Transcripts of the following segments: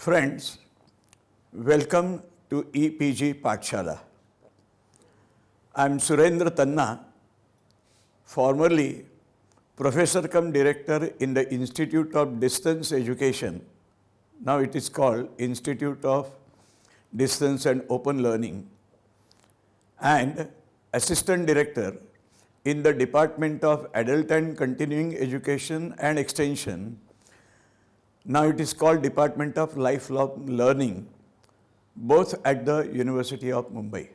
Friends, welcome to EPG Pathshala. I am Surendra Tanna, formerly Professor cum Director in the Institute of Distance Education. Now it is called Institute of Distance and Open Learning, and Assistant Director in the Department of Adult and Continuing Education and Extension. Now it is called Department of Lifelong Learning, both at the University of Mumbai.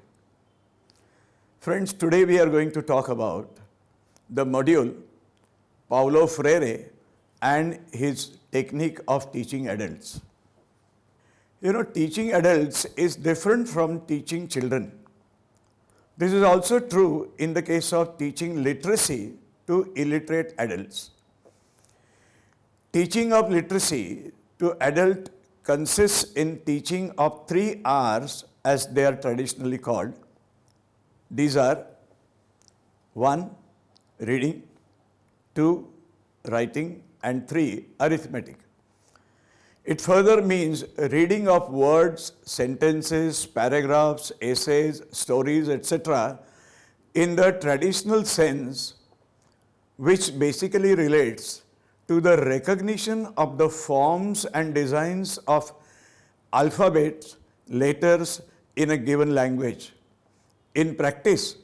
Friends, today we are going to talk about the module Paulo Freire and his technique of teaching adults. Teaching adults is different from teaching children. This is also true in the case of teaching literacy to illiterate adults. Teaching of literacy to adult consists in teaching of 3 R's as they are traditionally called. These are 1. Reading, 2. Writing, and 3. Arithmetic. It further means reading of words, sentences, paragraphs, essays, stories, etc. in the traditional sense, which basically relates to the recognition of the forms and designs of alphabets, letters in a given language. In practice,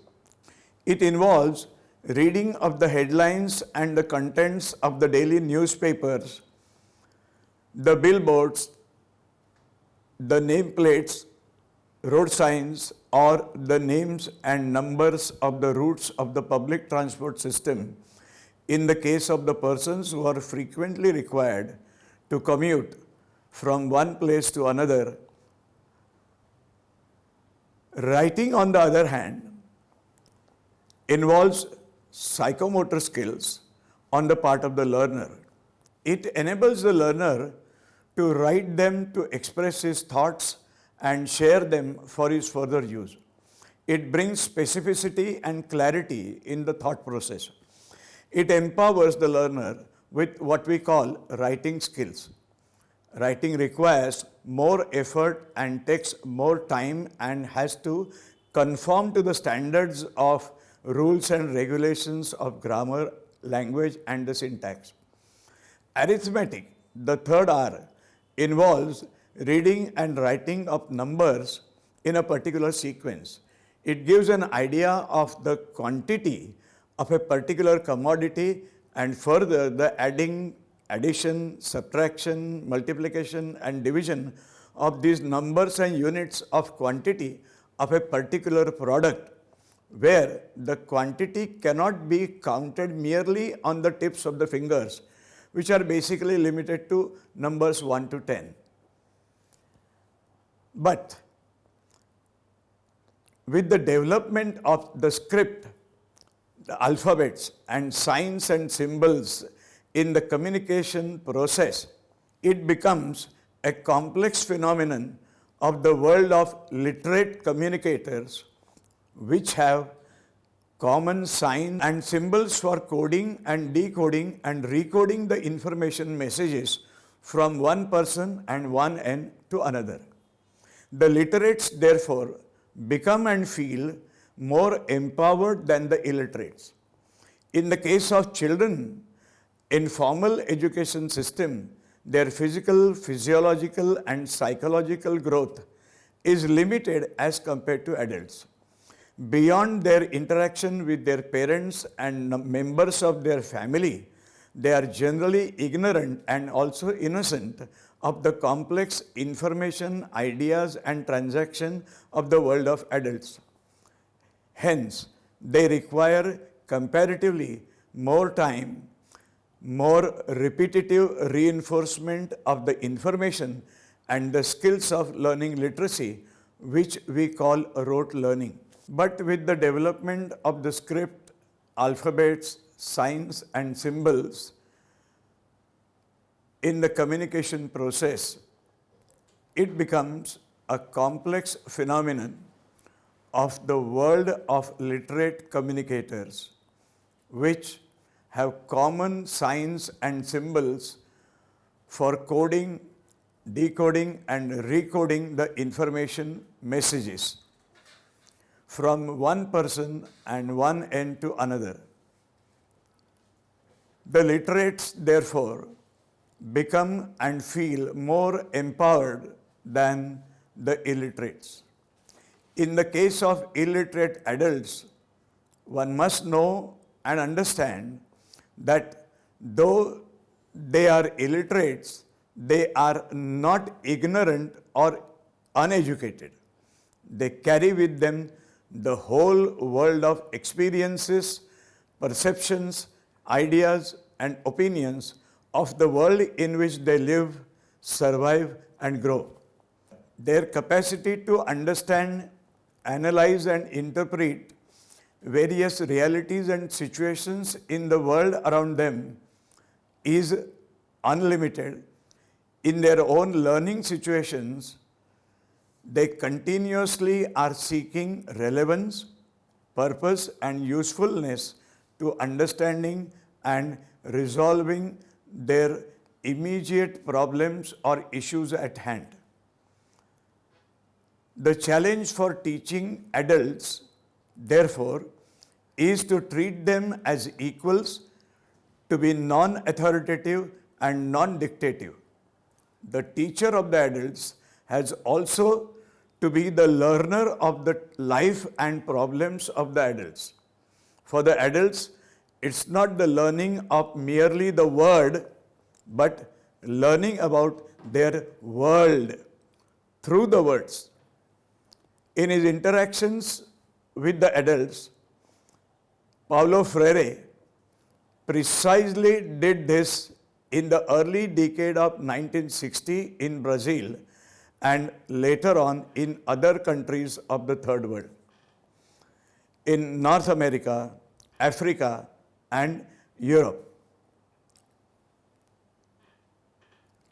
it involves reading of the headlines and the contents of the daily newspapers, the billboards, the nameplates, road signs, or the names and numbers of the routes of the public transport system in the case of the persons who are frequently required to commute from one place to another. Writing, on the other hand, involves psychomotor skills on the part of the learner. It enables the learner to write them to express his thoughts and share them for his further use. It brings specificity and clarity in the thought process. It empowers the learner with what we call writing skills. Writing requires more effort and takes more time and has to conform to the standards of rules and regulations of grammar, language, and the syntax. Arithmetic, the 3rd R, involves reading and writing of numbers in a particular sequence. It gives an idea of the quantity of a particular commodity and further the addition, subtraction, multiplication, and division of these numbers and units of quantity of a particular product, where the quantity cannot be counted merely on the tips of the fingers, which are basically limited to numbers 1 to 10. But with the development of the script, the alphabets and signs and symbols in the communication process, it becomes a complex phenomenon of the world of literate communicators, which have common signs and symbols for coding and decoding and recoding the information messages from one person and one end to another. The literates, therefore, become and feel more empowered than the illiterates. In the case of children, in formal education system, their physical, physiological, and psychological growth is limited as compared to adults. Beyond their interaction with their parents and members of their family, they are generally ignorant and also innocent of the complex information, ideas, and transaction of the world of adults. Hence, they require comparatively more time, more repetitive reinforcement of the information and the skills of learning literacy, which we call rote learning. But with the development of the script, alphabets, signs, and symbols in the communication process, it becomes a complex phenomenon of the world of literate communicators, which have common signs and symbols for coding, decoding and recoding the information messages from one person and one end to another. The literates, therefore, become and feel more empowered than the illiterates. In the case of illiterate adults, one must know and understand that though they are illiterates, they are not ignorant or uneducated. They carry with them the whole world of experiences, perceptions, ideas, and opinions of the world in which they live, survive, and grow. Their capacity to understand, analyze, and interpret various realities and situations in the world around them is unlimited. In their own learning situations, they continuously are seeking relevance, purpose, and usefulness to understanding and resolving their immediate problems or issues at hand. The challenge for teaching adults, therefore, is to treat them as equals, to be non-authoritative and non-dictative. The teacher of the adults has also to be the learner of the life and problems of the adults. For the adults, it's not the learning of merely the word, but learning about their world through the words. In his interactions with the adults, Paulo Freire precisely did this in the early decade of 1960 in Brazil and later on in other countries of the Third World. In North America, Africa, and Europe.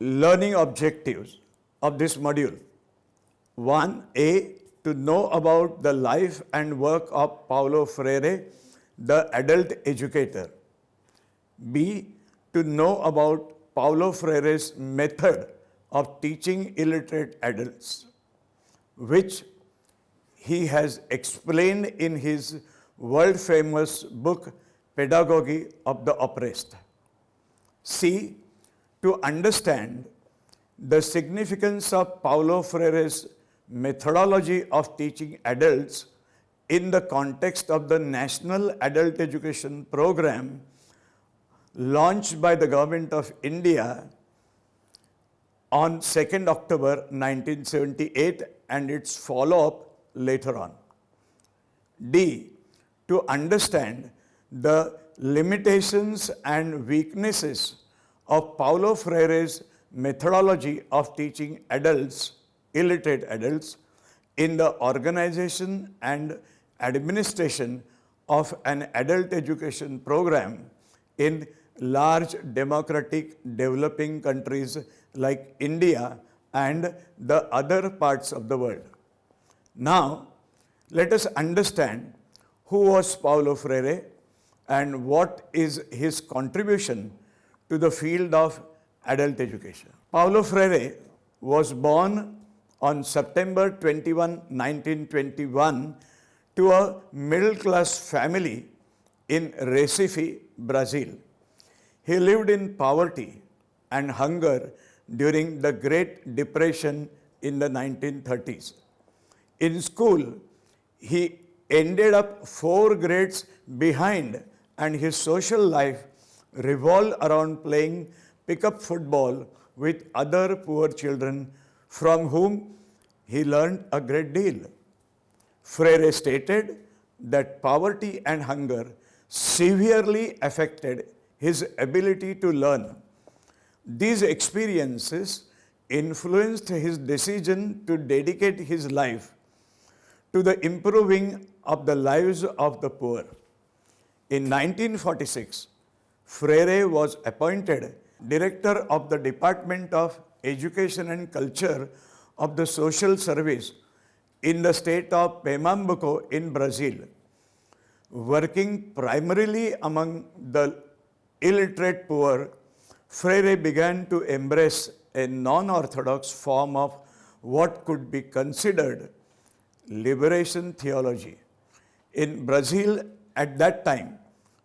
Learning objectives of this module. 1A, to know about the life and work of Paulo Freire, the adult educator. B, to know about Paulo Freire's method of teaching illiterate adults, which he has explained in his world-famous book, Pedagogy of the Oppressed. C, to understand the significance of Paulo Freire's methodology of teaching adults in the context of the National Adult Education Program launched by the Government of India on 2nd October 1978 and its follow-up later on. D, to understand the limitations and weaknesses of Paulo Freire's methodology of teaching adults, illiterate adults, in the organization and administration of an adult education program in large democratic developing countries like India and the other parts of the world. Now, let us understand who was Paulo Freire and what is his contribution to the field of adult education. Paulo Freire was born on September 21, 1921 to a middle-class family in Recife, Brazil. He lived in poverty and hunger during the Great Depression in the 1930s. In school, he ended up 4 grades behind, and his social life revolved around playing pickup football with other poor children from whom he learned a great deal. Freire stated that poverty and hunger severely affected his ability to learn. These experiences influenced his decision to dedicate his life to the improving of the lives of the poor. In 1946, Freire was appointed director of the Department of Education and Culture of the Social Service in the state of Pernambuco in Brazil. Working primarily among the illiterate poor, Freire began to embrace a non-orthodox form of what could be considered liberation theology. In Brazil at that time,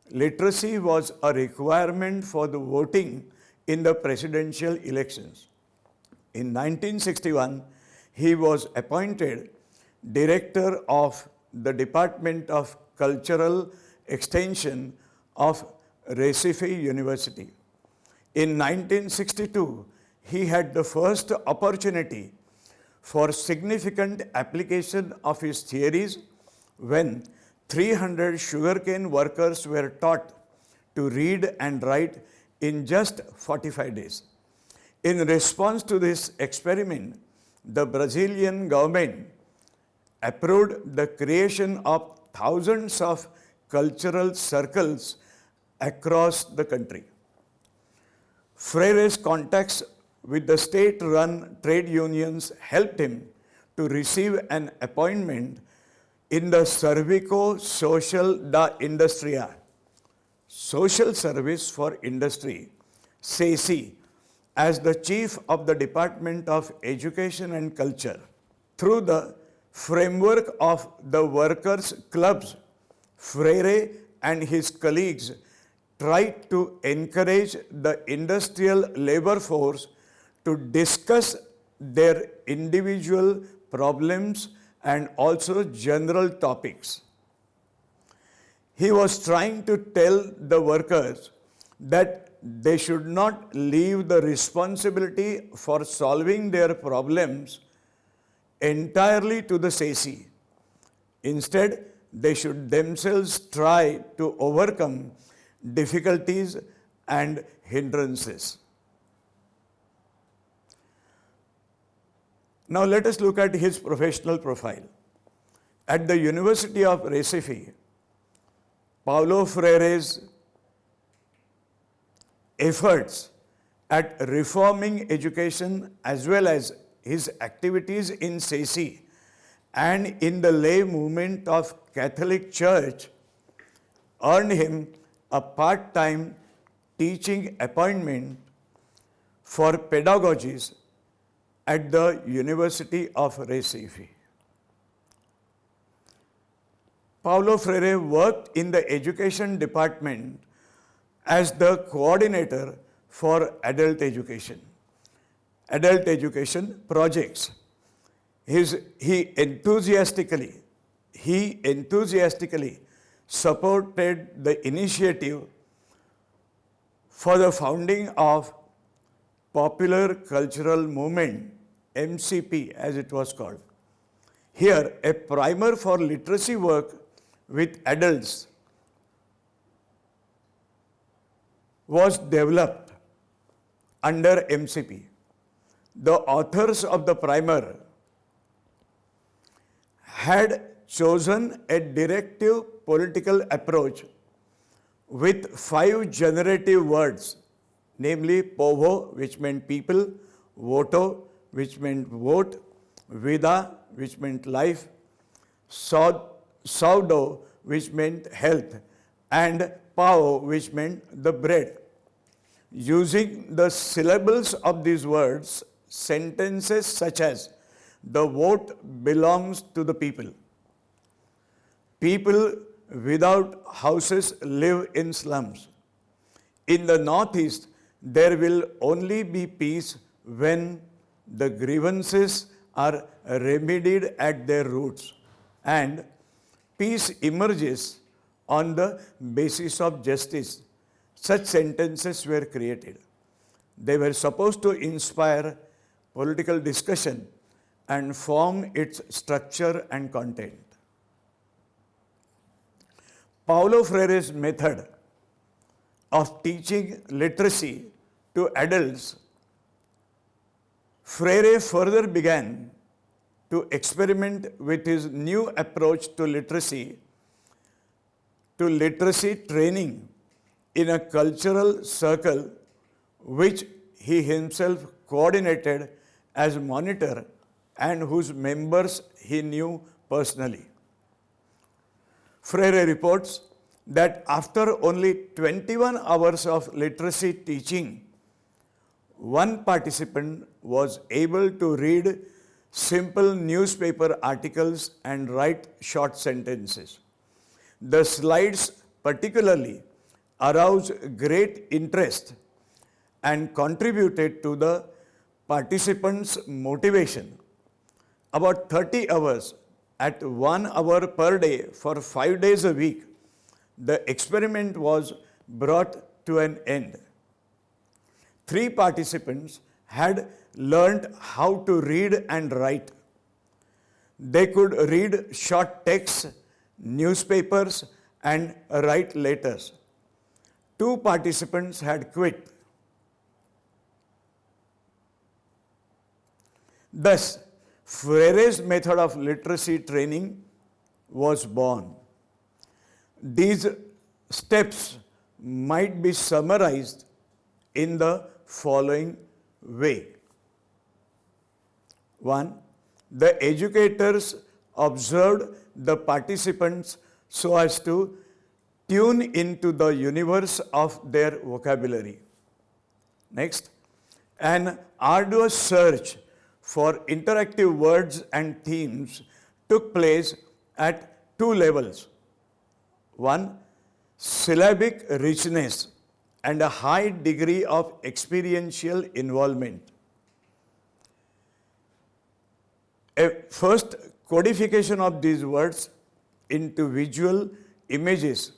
literacy was a requirement for the voting in the presidential elections. In 1961, he was appointed director of the Department of Cultural Extension of Recife University. In 1962, he had the first opportunity for significant application of his theories when 300 sugarcane workers were taught to read and write in just 45 days. In response to this experiment, the Brazilian government approved the creation of thousands of cultural circles across the country. Freire's contacts with the state-run trade unions helped him to receive an appointment in the Serviço Social da Indústria, Social Service for Industry, SESI, as the chief of the Department of Education and Culture. Through the framework of the workers' clubs, Freire and his colleagues tried to encourage the industrial labor force to discuss their individual problems and also general topics. He was trying to tell the workers that they should not leave the responsibility for solving their problems entirely to the SESI. Instead, they should themselves try to overcome difficulties and hindrances. Now let us look at his professional profile. At the University of Recife, Paulo Freire's efforts at reforming education as well as his activities in SESI and in the lay movement of Catholic Church earned him a part-time teaching appointment for pedagogies at the University of Recife. Paulo Freire worked in the education department as the coordinator for adult education projects. He enthusiastically supported the initiative for the founding of Popular Cultural Movement, MCP as it was called. Here, a primer for literacy work with adults was developed under MCP. The authors of the primer had chosen a directive political approach with 5 generative words, namely povo, which meant people, voto, which meant vote, vida, which meant life, saudo, which meant health, and pao, which meant the bread. Using the syllables of these words, sentences such as, the vote belongs to the people. People without houses live in slums. In the Northeast, there will only be peace when the grievances are remedied at their roots, and peace emerges on the basis of justice. Such sentences were created. They were supposed to inspire political discussion and form its structure and content. Paulo Freire's method of teaching literacy to adults, Freire further began to experiment with his new approach to literacy training in a cultural circle which he himself coordinated as monitor and whose members he knew personally. Freire reports that after only 21 hours of literacy teaching, one participant was able to read simple newspaper articles and write short sentences. The slides particularly aroused great interest and contributed to the participants' motivation. About 30 hours at 1 hour per day for 5 days a week, the experiment was brought to an end. 3 participants had learned how to read and write. They could read short texts, newspapers, and write letters. 2 participants had quit. Thus, Freire's method of literacy training was born. These steps might be summarized in the following way. 1. The educators observed the participants so as to tune into the universe of their vocabulary. Next, an arduous search for interactive words and themes took place at 2 levels. 1. Syllabic richness and a high degree of experiential involvement. A first codification of these words into visual images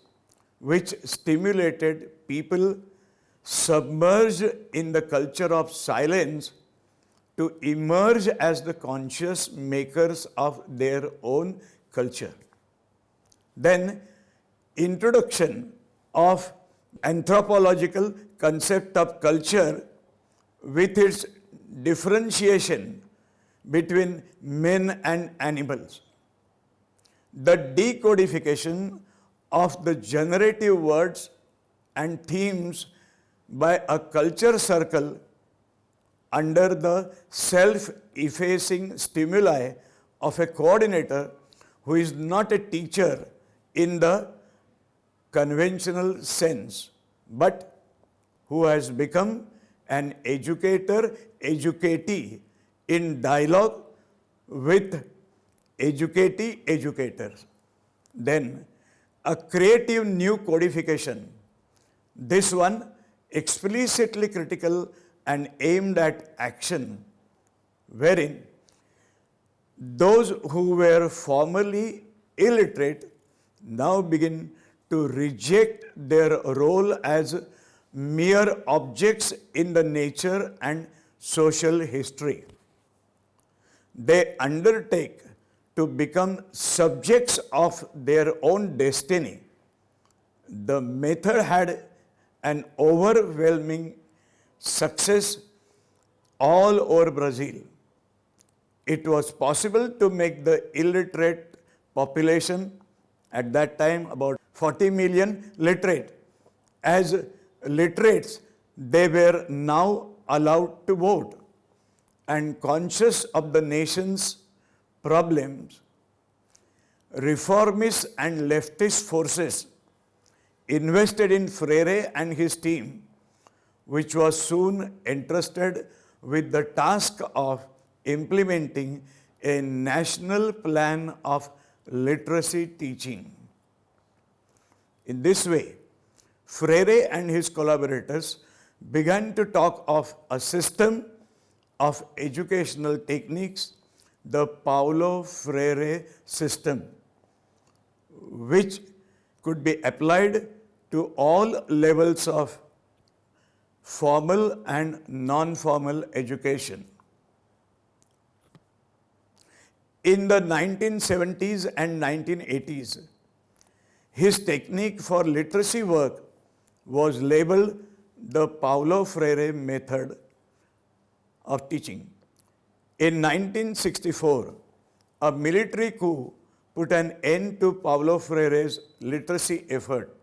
which stimulated people submerged in the culture of silence to emerge as the conscious makers of their own culture. Then, introduction of anthropological concept of culture with its differentiation between men and animals. The decodification of the generative words and themes by a culture circle under the self-effacing stimuli of a coordinator who is not a teacher in the conventional sense, but who has become an educator-educatee in dialogue with educatee-educators. Then, a creative new codification, this one explicitly critical and aimed at action, wherein those who were formerly illiterate now begin to reject their role as mere objects in the nature and social history. They undertake to become subjects of their own destiny. The method had an overwhelming success all over Brazil. It was possible to make the illiterate population, at that time about 40 million literate, as literates. They were now allowed to vote, and conscious of the nation's problems, reformist and leftist forces invested in Freire and his team, which was soon entrusted with the task of implementing a national plan of literacy teaching. In this way, Freire and his collaborators began to talk of a system of educational techniques, the Paulo Freire system, which could be applied to all levels of formal and non-formal education. In the 1970s and 1980s, his technique for literacy work was labeled the Paulo Freire method of teaching. In 1964, a military coup put an end to Paulo Freire's literacy effort.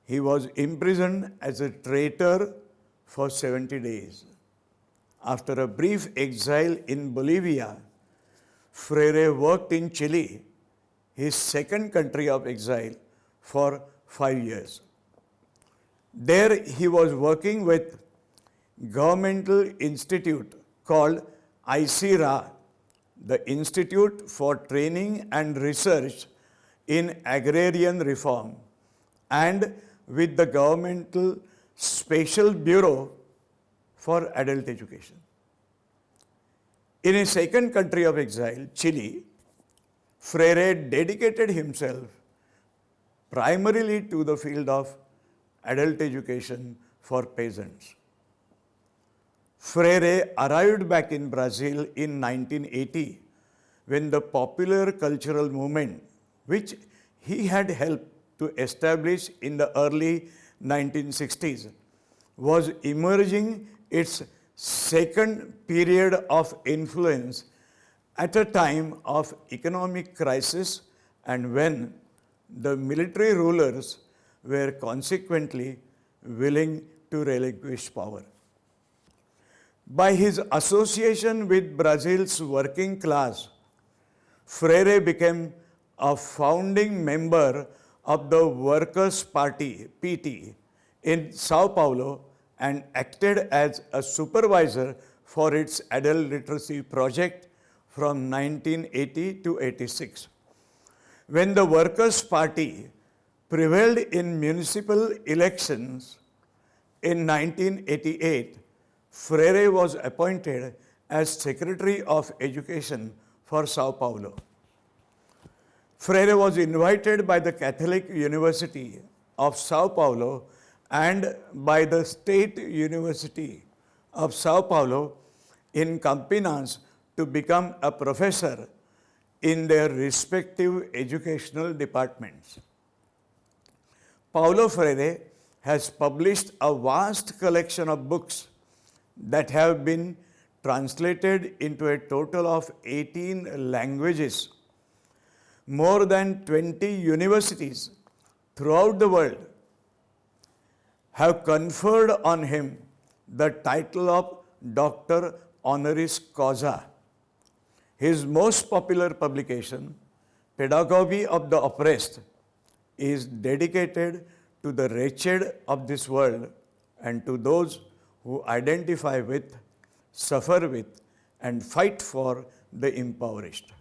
He was imprisoned as a traitor for 70 days. After a brief exile in Bolivia, Freire worked in Chile, his second country of exile, for 5 years. There he was working with governmental institute called ICRA, the Institute for Training and Research in Agrarian Reform, and with the governmental Special Bureau for Adult Education. In a second country of exile, Chile, Freire dedicated himself primarily to the field of adult education for peasants. Freire arrived back in Brazil in 1980 when the popular cultural movement, which he had helped to establish in the early 1960s, was emerging its second period of influence at a time of economic crisis and when the military rulers were consequently willing to relinquish power. By his association with Brazil's working class, Freire became a founding member of the Workers' Party, PT, in Sao Paulo and acted as a supervisor for its adult literacy project from 1980 to 86. When the Workers' Party prevailed in municipal elections in 1988, Freire was appointed as Secretary of Education for Sao Paulo. Freire was invited by the Catholic University of Sao Paulo and by the State University of Sao Paulo in Campinas to become a professor in their respective educational departments. Paulo Freire has published a vast collection of books that have been translated into a total of 18 languages. More than 20 universities throughout the world have conferred on him the title of Doctor Honoris Causa. His most popular publication, Pedagogy of the Oppressed, is dedicated to the wretched of this world and to those who identify with, suffer with, and fight for the impoverished.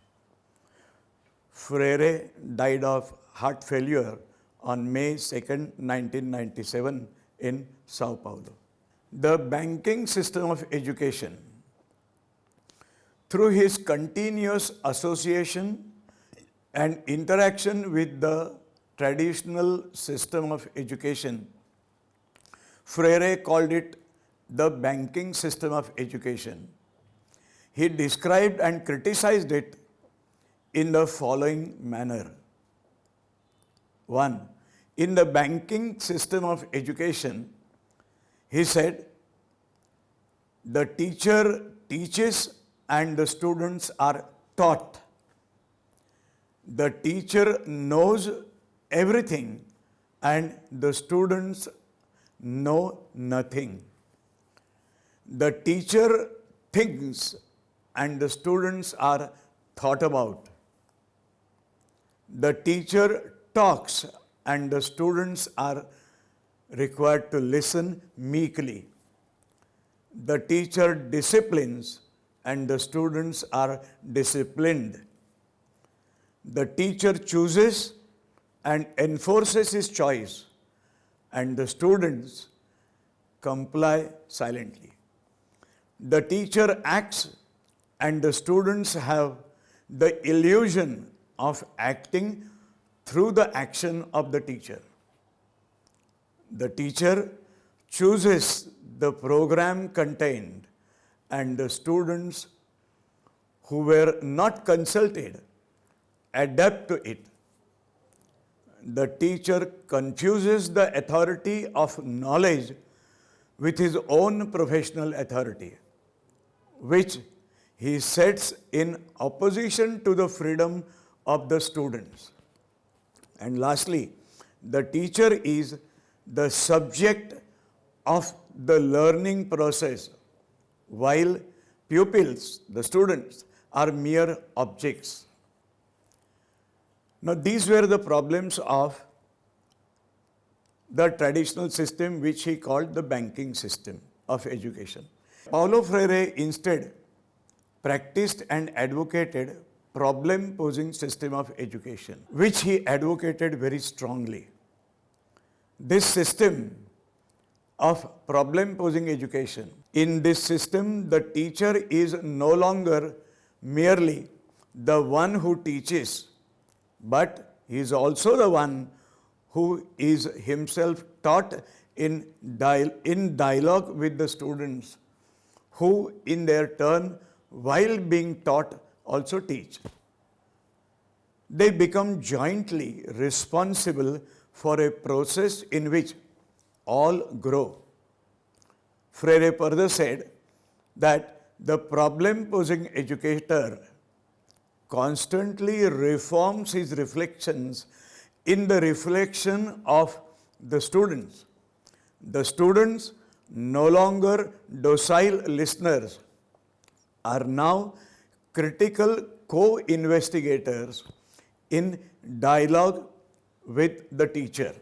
Freire died of heart failure on May 2, 1997 in Sao Paulo. The banking system of education, through his continuous association and interaction with the traditional system of education, Freire called it the banking system of education. He described and criticized it in the following manner. 1. In the banking system of education, he said, the teacher teaches and the students are taught. The teacher knows everything and the students know nothing. The teacher thinks and the students are thought about. The teacher talks and the students are required to listen meekly. The teacher disciplines and the students are disciplined. The teacher chooses and enforces his choice, and the students comply silently. The teacher acts and the students have the illusion of acting through the action of the teacher. The teacher chooses the program contained and the students who were not consulted adapt to it. The teacher confuses the authority of knowledge with his own professional authority, which he sets in opposition to the freedom of the students. And lastly, the teacher is the subject of the learning process, while pupils, the students, are mere objects. Now, these were the problems of the traditional system which he called the banking system. of education. Paulo Freire instead practiced and advocated problem-posing system of education, which he advocated very strongly. This system of problem-posing education, in this system, the teacher is no longer merely the one who teaches, but he is also the one who is himself taught in dialogue with the students, who in their turn, while being taught, also teach. They become jointly responsible for a process in which all grow. Freire further said that the problem-posing educator constantly reforms his reflections in the reflection of the students. The students, no longer docile listeners, are now critical co-investigators in dialogue with the teacher.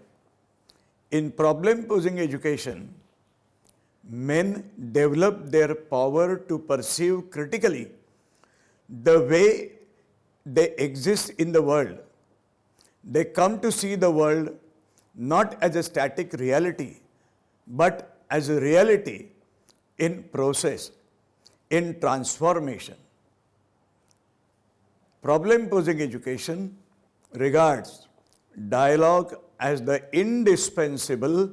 In problem-posing education, men develop their power to perceive critically the way they exist in the world. They come to see the world not as a static reality, but as a reality in process, in transformation. Problem-posing education regards dialogue as the indispensable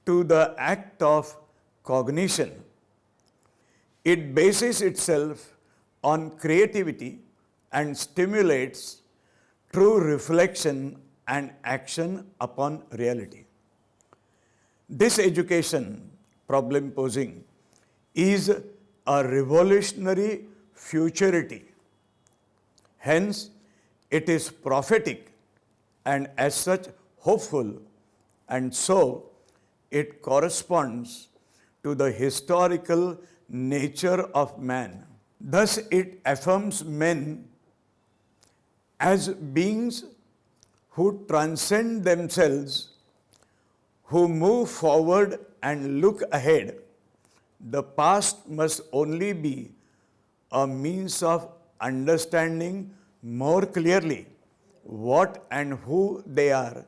to the act of cognition. It bases itself on creativity and stimulates true reflection and action upon reality. This education, problem posing, is a revolutionary futurity. Hence, it is prophetic and as such hopeful, and so it corresponds to the historical nature of man. Thus, it affirms men as beings who transcend themselves, who move forward and look ahead. The past must only be a means of understanding more clearly what and who they are,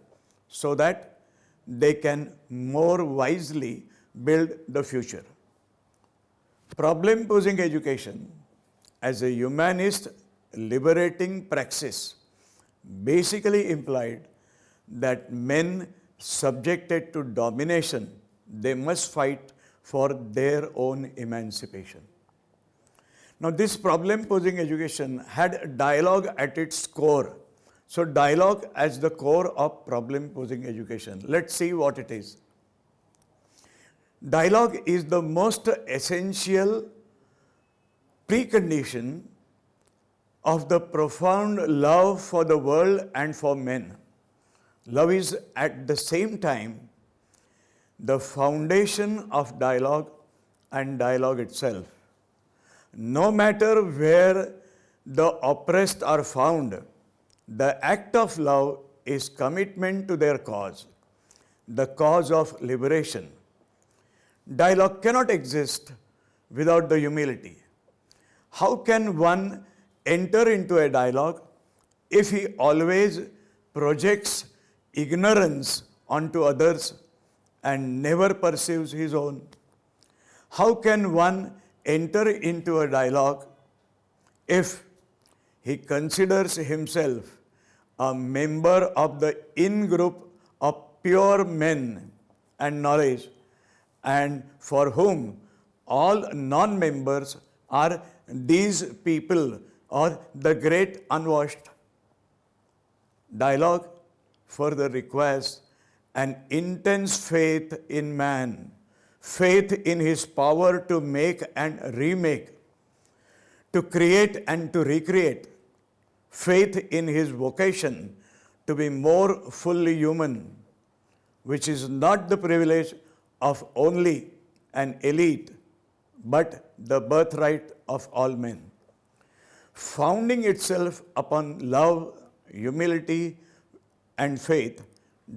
so that they can more wisely build the future. Problem-posing education as a humanist liberating praxis basically implied that men subjected to domination, they must fight for their own emancipation. Now, this problem-posing education had dialogue at its core. So, dialogue as the core of problem-posing education. Let's see what it is. Dialogue is the most essential precondition of the profound love for the world and for men. Love is at the same time the foundation of dialogue and dialogue itself. No matter where the oppressed are found, the act of love is commitment to their cause, the cause of liberation. Dialogue cannot exist without the humility. How can one enter into a dialogue if he always projects ignorance onto others and never perceives his own? How can one enter into a dialogue if he considers himself a member of the in-group of pure men and knowledge, and for whom all non-members are these people or the great unwashed? Dialogue further requires an intense faith in man, faith in his power to make and remake, to create and to recreate, faith in his vocation to be more fully human, which is not the privilege of only an elite, but the birthright of all men. Founding itself upon love, humility, and faith,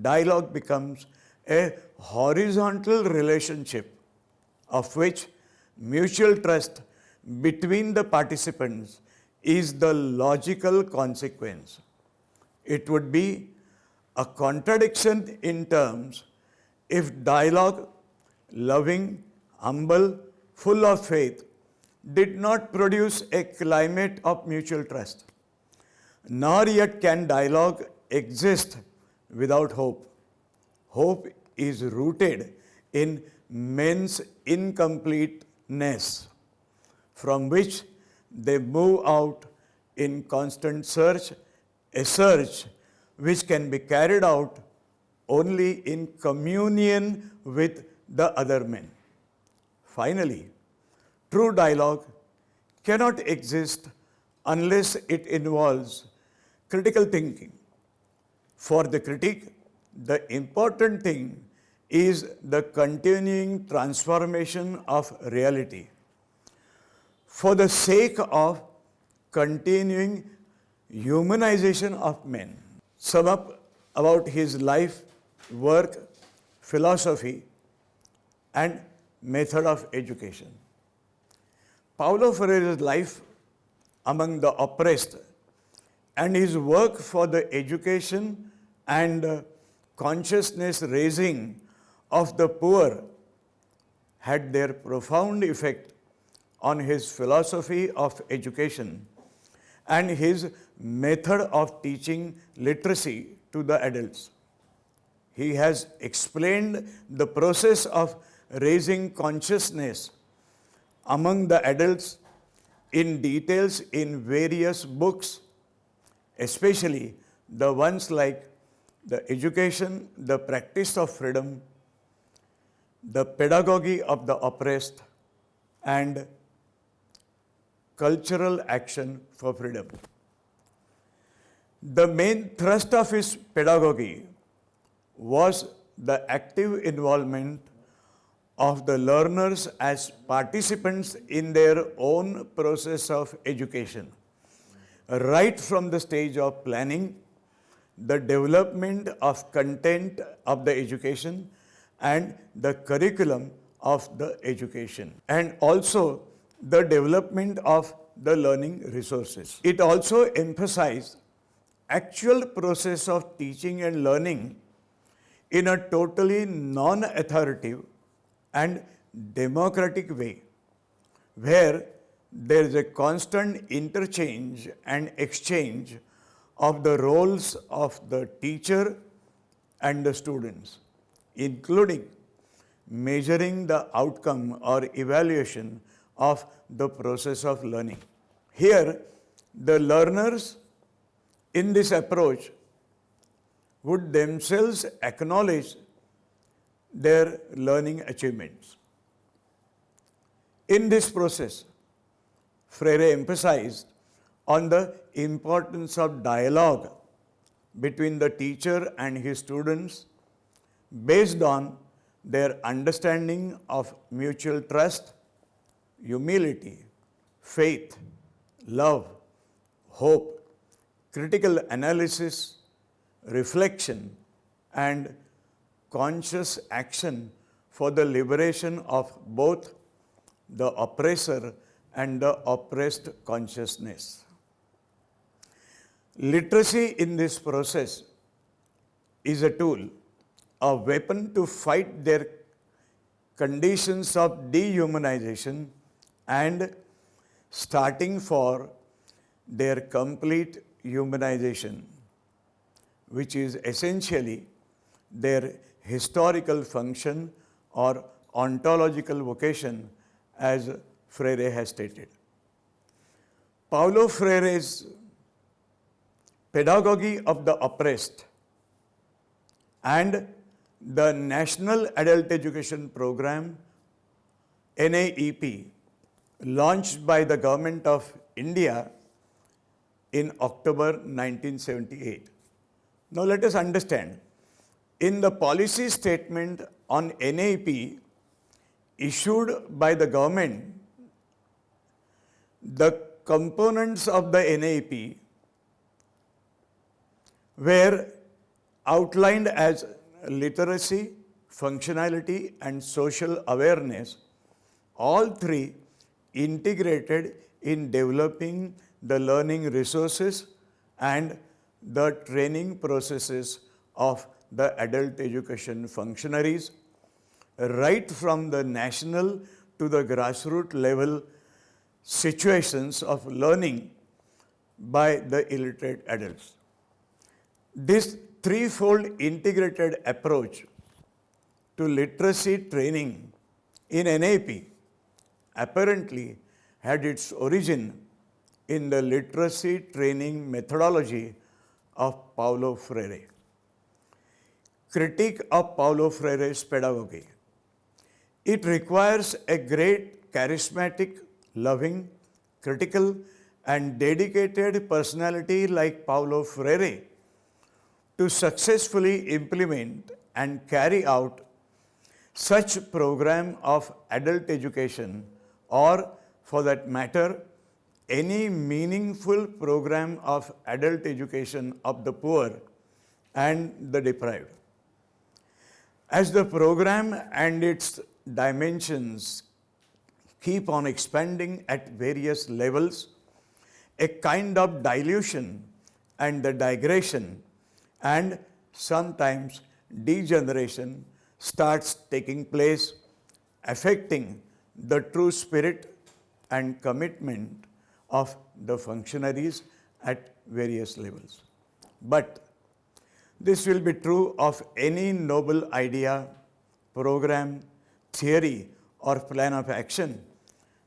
dialogue becomes a horizontal relationship of which mutual trust between the participants is the logical consequence. It would be a contradiction in terms if dialogue, loving, humble, full of faith, did not produce a climate of mutual trust. Nor yet can dialogue exist without hope. Hope is rooted in men's incompleteness, from which they move out in constant search, a search which can be carried out only in communion with the other men. Finally, true dialogue cannot exist unless it involves critical thinking. For the critic, the important thing is the continuing transformation of reality. For the sake of continuing humanization of men. Sum up about his life, work, philosophy, and method of education. Paulo Freire's life among the oppressed and his work for the education and consciousness raising of the poor had their profound effect on his philosophy of education and his method of teaching literacy to the adults. He has explained the process of raising consciousness among the adults in details in various books, especially the ones like The Education, the Practice of Freedom, The Pedagogy of the Oppressed, and Cultural Action for Freedom. The main thrust of his pedagogy was the active involvement of the learners as participants in their own process of education, right from the stage of planning, the development of content of the education and the curriculum of the education, and also the development of the learning resources. It also emphasized actual process of teaching and learning in a totally non-authoritative and democratic way, where there is a constant interchange and exchange of the roles of the teacher and the students, including measuring the outcome or evaluation of the process of learning. Here, the learners in this approach would themselves acknowledge their learning achievements. In this process, Freire emphasized on the importance of dialogue between the teacher and his students based on their understanding of mutual trust, humility, faith, love, hope, critical analysis, reflection, and conscious action for the liberation of both the oppressor and the oppressed consciousness. Literacy in this process is a tool, a weapon to fight their conditions of dehumanization and starting for their complete humanization, which is essentially their historical function or ontological vocation, as Freire has stated. Paulo Freire's Pedagogy of the Oppressed and the National Adult Education Program, NAEP, launched by the Government of India in October 1978. Now let us understand, in the policy statement on NAEP issued by the government, the components of the NAEP were outlined as literacy, functionality, and social awareness all three integrated in developing the learning resources and the training processes of the adult education functionaries, right from the national to the grassroots level situations of learning by the illiterate adults. This threefold integrated approach to literacy training in NAP apparently had its origin in the literacy training methodology of Paulo Freire. Critique of Paulo Freire's pedagogy. It requires a great charismatic, loving, critical, and dedicated personality like Paulo Freire to successfully implement and carry out such program of adult education, or for that matter, any meaningful program of adult education of the poor and the deprived. As the program and its dimensions keep on expanding at various levels, a kind of dilution and the digression and sometimes degeneration starts taking place, affecting the true spirit and commitment of the functionaries at various levels. But this will be true of any noble idea, program, theory, or plan of action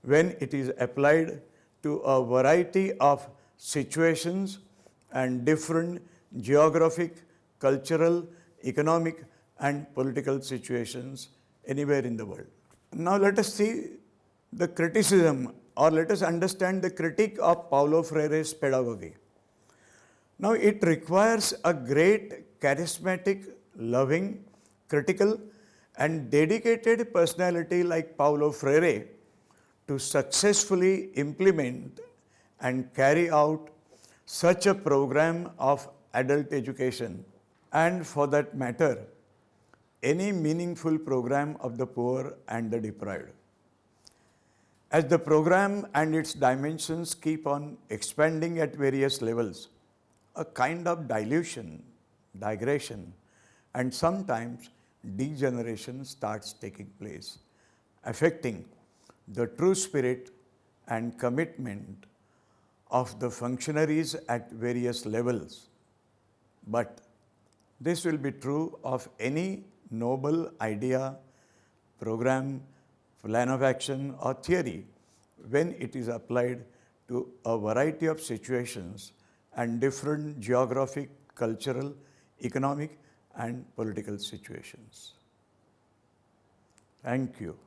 when it is applied to a variety of situations and different geographic, cultural, economic, and political situations anywhere in the world. Now let us see the criticism, or let us understand the critique of Paulo Freire's pedagogy. Now it requires a great charismatic, loving, critical, and dedicated personality like Paulo Freire to successfully implement and carry out such a program of adult education, and for that matter, any meaningful program of the poor and the deprived. As the program and its dimensions keep on expanding at various levels, a kind of dilution, digression, and sometimes degeneration starts taking place, affecting the true spirit and commitment of the functionaries at various levels. But this will be true of any noble idea, program, plan of action, or theory when it is applied to a variety of situations and different geographic, cultural, economic, and political situations. Thank you.